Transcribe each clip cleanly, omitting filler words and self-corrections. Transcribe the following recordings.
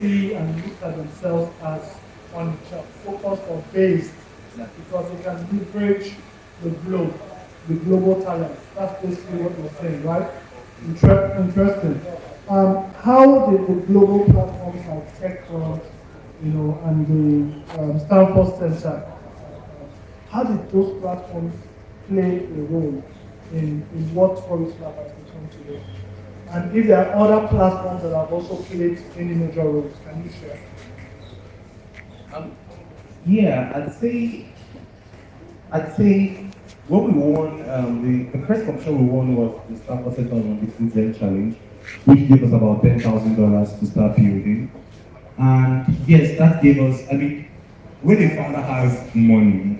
see and look at themselves as Onitsha focused or based because they can leverage the globe, the global talent. That's basically what you're saying, right? Interesting. How did the global platforms like TechCrunch, and the Stanford Center, how did those platforms play a role in what Foris Lab has become today? And if there are other platforms that have also played any major roles, can you share? Um, yeah, I'd say what we won, the first competition we won was the Stanford Center on the Citizen Challenge, which gave us about $10,000 to start building. And yes, that gave us, when a founder has money,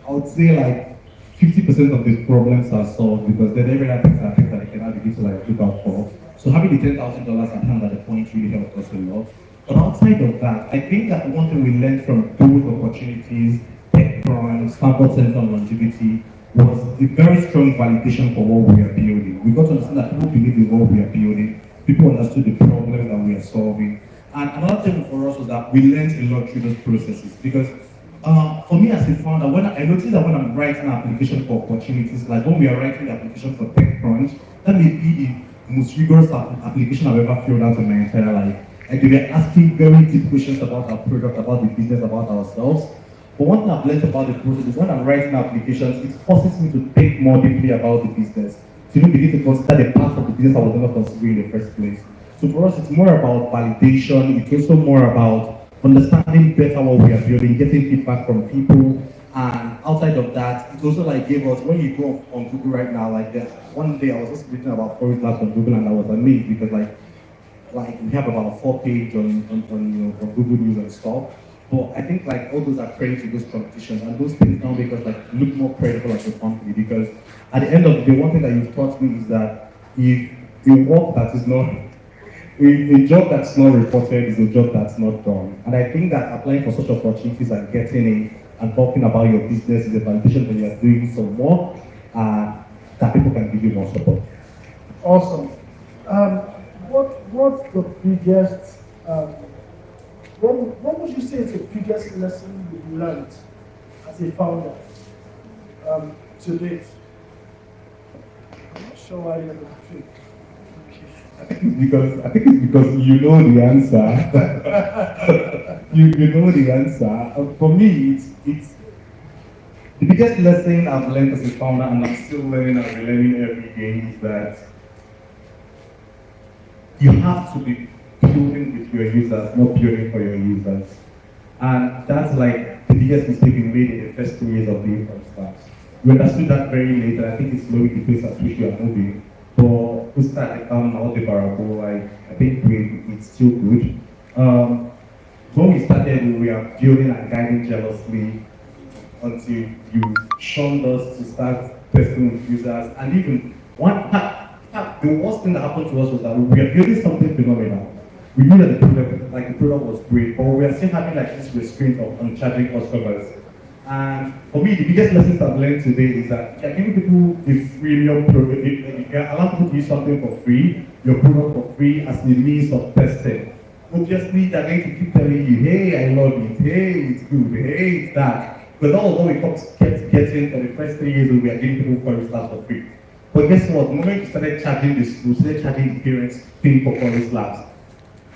I would say like 50% of the problems are solved because then every other things are things that they can now begin to like look out for. So having the $10,000 at hand at the point really helped us a lot. But outside of that, I think that one thing we learned from those opportunities, TechCrunch, Stanford Center on Longevity, was a very strong validation for what we are building. We got to understand that people believe in what we are building, people understood the problems that we are solving. And another thing for us was that we learned a lot through those processes because for me as a founder, when I noticed that when I'm writing an application for opportunities, like when we are writing the application for TechCrunch, that may be the most rigorous application I've ever filled out in my entire life. Like we were asking very deep questions about our product, about the business, about ourselves. But one thing I've learned about the process is when I'm writing applications, it forces me to think more deeply about the business. To really begin to consider the parts of the business I was never considering in the first place. So for us, it's more about validation. It's also more about understanding better what we are building, getting feedback from people. And outside of that, it also like gave us, when you go on Google right now, like one day I was just reading about Foris Labs on Google and I was amazed because like we have about 4 pages on Google News and stuff. But I think like all those are credit to those competitions and those things now make us like look more credible as a company because at the end of the day, one thing that you've taught me is that if a work that is not, a job that's not reported is a job that's not done. And I think that applying for such opportunities and getting in and talking about your business is a validation that you are doing some more that people can give you more support. Awesome. What's the biggest, what would you say is the biggest lesson you've learned as a founder to date? I'm not sure why you're laughing. I think it's because you know the answer. you know the answer. For me, it's the biggest lesson I've learned as a founder, and I'm still learning and relearning every day, is that you have to be building with your users, not building for your users. And that's like the biggest mistake we made in the first 2 years of being from start. We understood that very late, and I think it's slowly the pace at which we are moving. But we started all the variable, I think it's still good. When we started, we were building and guiding jealously until you shunned us to start testing with users. And even the worst thing that happened to us was that we were building something phenomenal. We knew that the product was great, but we were still having like this restraint on charging customers. And for me, the biggest lessons I've learned today is that you're giving people a freemium product. You can allow people to use something for free, your product for free, as a means of testing. Obviously, they're going to keep telling you, hey, I love it, hey, it's good, hey, it's that. Because that was what we kept getting for the first 3 years when we were giving people Foris Labs for free. But guess what? The moment you started charging the schools, started charging the parents, paying for Foris Labs.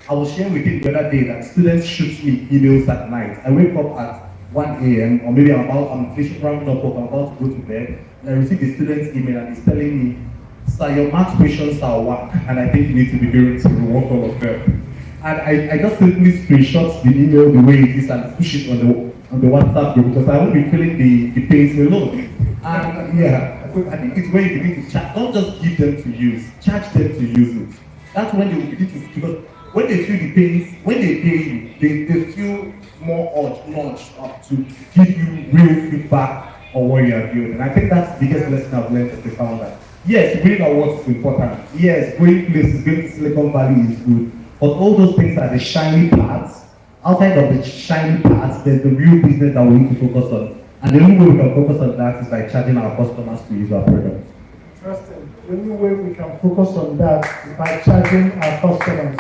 I was sharing with you the other day that students shoot me emails at night. I wake up at 1 a.m. or maybe I'm finishing rounding up, I'm about to go to bed, and I receive the student's email and he's telling me, sir, your math questions are whack, and I think you need to be doing to reward all of them. And I just simply screenshot the email the way it is and push it on the WhatsApp group because I won't be feeling the pains alone. And yeah, I think it's when you begin to charge, don't just give them to use, charge them to use it. That's when they will begin to, because when they feel the pains, when they pay you, they feel more urged up to give you real feedback on what you are doing. And I think that's the biggest lesson I've learned as a founder. Yes, winning awards is important. Yes, going places, going to Silicon Valley is good. But all those things are the shiny parts. Outside of the shiny parts, there's the real business that we need to focus on. And the only way we can focus on that is by charging our customers to use our product. Interesting. The only way we can focus on that is by charging our customers.